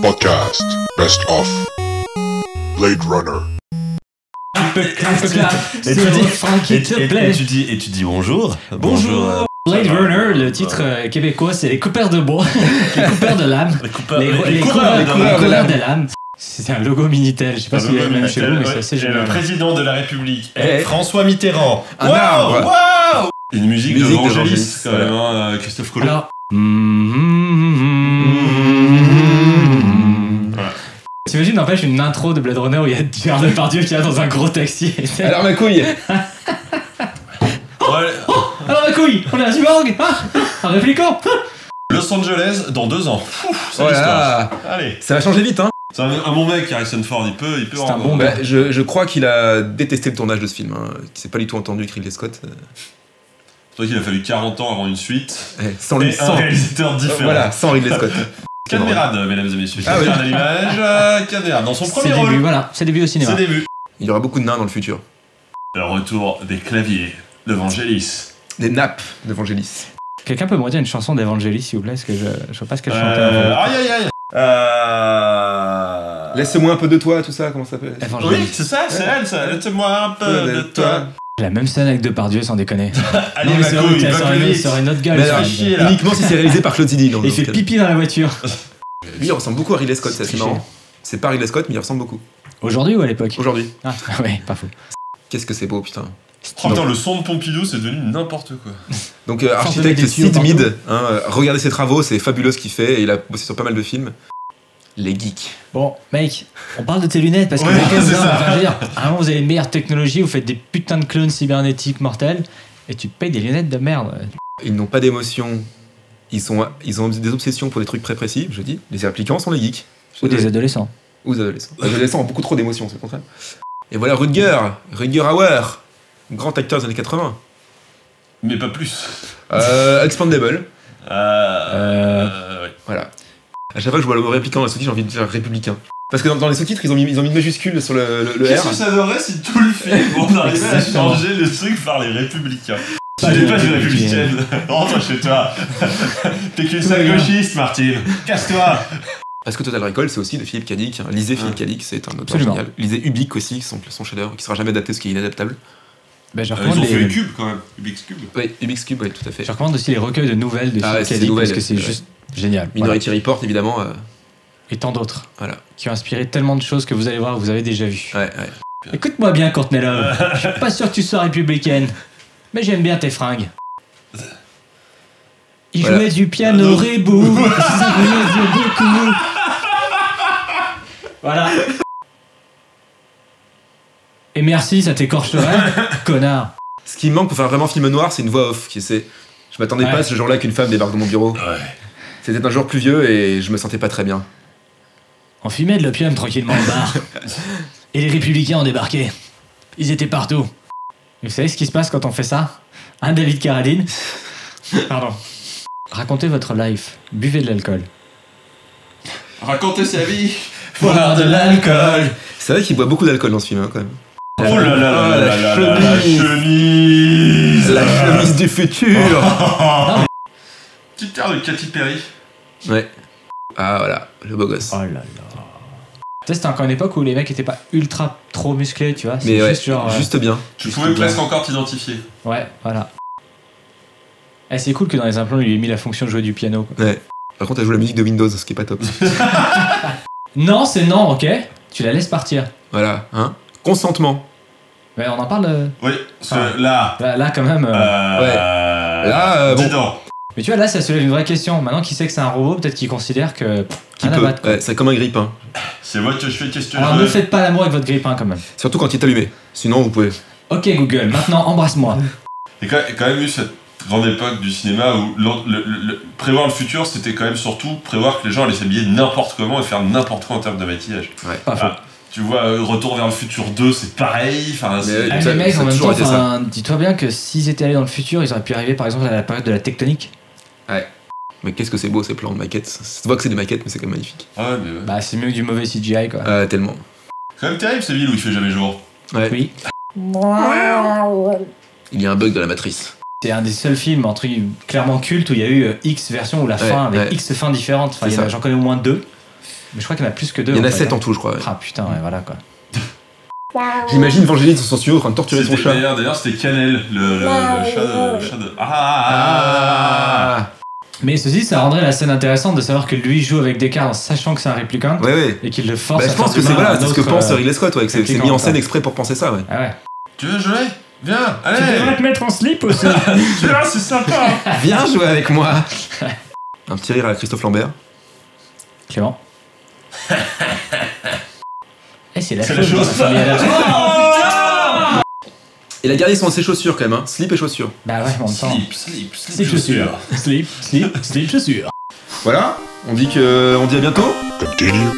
Podcast Best of Blade Runner. Et tu dis bonjour. Bonjour. Blade Runner, le titre québécois, c'est les coupeurs de bois, les coupeurs de lame, les coupeurs de lame. C'est un logo Minitel, je sais pas si c'est le même chez vous, mais c'est assez génial. Le président de la République est François Mitterrand. Waouh. Une musique de Vangelis, quand même, hein, Christophe Colomb. Alors, t'imagines, n'empêche, une intro de Blade Runner où il y a Gérard Depardieu qui est dans un gros taxi. Alors ma couille. Alors ma couille, on est à Cyborg, un répliquant. Los Angeles dans 2 ans. C'est Voilà. l'histoire. Allez. Ça va changer vite, hein. C'est un bon mec, Harrison Ford, il peut C'est un bon Bah, je crois qu'il a détesté le tournage de ce film, hein. Qu'il s'est pas du tout entendu avec Ridley Scott. C'est vrai qu'il a fallu 40 ans avant une suite. Sans Et un réalisateur différent. Voilà, sans Ridley Scott. Cadmerade, mesdames et messieurs. Ah oui. À l'image, Cadmerade, dans son C'est premier le rôle. début, voilà, c'est le début au cinéma. C'est début. Il y aura beaucoup de nains dans le futur. Le retour des claviers de Vangelis. Des nappes de Vangelis. Quelqu'un peut me redire une chanson d'Evangelis, s'il vous plaît, parce que je vois pas ce qu'elle chantait. Aïe. Laisse-moi un peu de toi, tout ça, comment ça s'appelle? Oui, c'est ça, c'est elle, ça. Laisse-moi un peu de toi. La même scène avec Depardieu, sans déconner. Allez, Non, mais ma c'est vrai couille, qu'elle va serait plus une- vite. serait une autre gueule. Mais ça. alors, chier, là. uniquement si c'est réalisé par Claude Zidi. Et il fait pipi dans la voiture. Lui, il ressemble beaucoup à Ridley Scott, c'est assez Triché. marrant. C'est pas Ridley Scott, mais il ressemble beaucoup. Aujourd'hui ou à l'époque? Aujourd'hui. Ah, ouais, pas faux. Qu'est-ce que c'est beau, putain. Oh, putain, le son de Pompidou, c'est devenu n'importe quoi. Donc, Force architecte de Sid partout. Mead, hein, regardez ses travaux, c'est fabuleux ce qu'il fait, et il a bossé sur pas mal de films. Les geeks. Bon, mec, on parle de tes lunettes parce que Ouais, vous avez c'est besoin, ça. enfin, je veux dire, à un moment, vous avez les meilleures technologies, vous faites des putains de clones cybernétiques mortels, et tu te payes des lunettes de merde. Ils n'ont pas d'émotion. Ils ont des obsessions pour des trucs très précis, je dis. Les applicants sont les geeks. Ou des adolescents. Ou des adolescents. Les adolescents ont beaucoup trop d'émotions, c'est le contraire. Et voilà Rutger Hauer, grand acteur des années 80. Mais pas plus. Expandable. Ouais. Voilà. À chaque fois que je vois le mot répliquant dans les sous-titres, j'ai envie de dire républicain. Parce que dans les sous-titres, ils ont mis une majuscule sur le Qu'est-ce R. que ça donnerait si tout le film, on arrivait à Exactement. changer le truc par les républicains? Tu Pas n'es les pas une républicaines. républicaine. Rentre chez toi. T'es qu'une sale gauchiste, Martine. Casse-toi. Parce que Total Recall, c'est aussi de Philippe Cadic. Hein. Lisez Philippe Cadic, c'est un auteur Absolument. génial. Lisez Ubik aussi, son chef-d'œuvre, qui sera jamais adapté, ce qui est inadaptable. Ben, je Ils recommande ont fait les- les cubes quand même. Ubix Cube. Oui, Ubik's Cube, oui, tout à fait. Je recommande aussi les recueils de nouvelles de Ah ouais, Philippe c'est des Cadic nouvelles, parce que c'est ouais. juste génial. Minority Report, évidemment. Et tant d'autres Voilà. qui ont inspiré tellement de choses que vous allez voir, vous avez déjà vu. Ouais. Écoute-moi bien, Courtney Love. Je suis pas sûr que tu sois républicaine, mais j'aime bien tes fringues. Il Voilà. jouait du piano rebou. Ça venait de beaucoup. Voilà. Et merci, ça t'écorcherait, connard. Ce qui me manque pour faire vraiment film noir, c'est une voix off. Je m'attendais Ouais. pas ce jour-là qu'une femme débarque dans mon bureau. Ouais. C'était un jour pluvieux et je me sentais pas très bien. On fumait de l'opium tranquillement au bar. Et les républicains ont débarqué. Ils étaient partout. Et vous savez ce qui se passe quand on fait ça? Hein, David Carradine? Pardon. Racontez votre life. Buvez de l'alcool. Racontez sa vie. Boire de l'alcool. C'est vrai qu'il boit beaucoup d'alcool dans ce film, hein, quand même. Oh là là là Ah, là la là là, la chemise. chemise. La chemise du futur. Petite paire de Katy Perry. Ouais. Ah voilà, le beau gosse. Oh là là. Tu sais, c'était encore une époque où les mecs étaient pas ultra trop musclés, tu vois. C'est Mais ouais, juste genre. juste bien. Tu Juste pouvais bien. presque encore t'identifier. Ouais, voilà. Eh, c'est cool que dans les implants, il lui ait mis la fonction de jouer du piano. Quoi. Ouais. Par contre, elle joue la musique de Windows, ce qui est pas top. Non, c'est non, ok? Tu la laisses partir. Voilà, hein. Consentement. Mais on en parle. Oui, parce que là. Là, quand même. Là, bon. Dis donc. Mais tu vois, là, ça soulève une vraie question. Maintenant qu'il sait que c'est un robot, peut-être qu'il considère que. Qui rien à peut. battre, quoi. Ouais, c'est comme un grippin. C'est moi que je fais questionner. Alors ne faites pas l'amour avec votre grippin quand même. Surtout quand il est allumé. Sinon, vous pouvez. Ok Google, maintenant embrasse-moi. Il y a quand même eu cette grande époque du cinéma où prévoir le futur, c'était quand même surtout prévoir que les gens allaient s'habiller n'importe comment et faire n'importe quoi en termes de maquillage. Pas faux. Ah, tu vois, Retour vers le futur 2, c'est pareil. Enfin, c'est- Mais- Ah, Ça- les mecs, ça en a même toujours temps, été ça. enfin, dis-toi bien que s'ils étaient allés dans le futur, ils auraient pu arriver par exemple à la période de la tectonique. Mais qu'est-ce que c'est beau ces plans de maquettes. Ça se voit que c'est des maquettes, mais c'est quand même magnifique. Ah ouais, mais Bah, c'est mieux que du mauvais CGI quoi. Ah, tellement. c'est quand même terrible ces villes où il fait jamais jour. Ouais. Oui. Il y a un bug dans la matrice. C'est un des seuls films entre clairement culte où il y a eu X versions ou la fin avec ouais. X fins différentes. Enfin, C'est ça. j'en connais au moins 2. Mais je crois qu'il y en a plus que 2. Il y en a fait, 7 en tout, je crois. Ouais. Ah putain, ouais, voilà quoi. J'imagine Vangelis dans son studio en train de torturer son chat. D'ailleurs, c'était Cannel, le chat de... Ah. Mais ceci, ça rendrait la scène intéressante de savoir que lui joue avec Descartes en sachant que c'est un réplicant Ouais. et qu'il le force Bah, à je pense faire que du mal à c'est un ce que autre, pense Ridley Scott, ouais, que c'est réplicant, mis en scène quoi. exprès pour penser ça, ouais. Ah ouais. Tu veux jouer? Viens, Tu allez. devrais te mettre en slip aussi. Viens, c'est sympa. Viens jouer avec moi. Un petit rire à Christophe Lambert. Clément. C'est la C'est chose. la chose. C'est lié à la chose. Et la dernière, ils sont dans ses chaussures quand même, hein. Slip et chaussures. Bah ouais, en même temps. Slip, Chaussures. Slip, chaussures. Voilà, on dit à bientôt. Continue.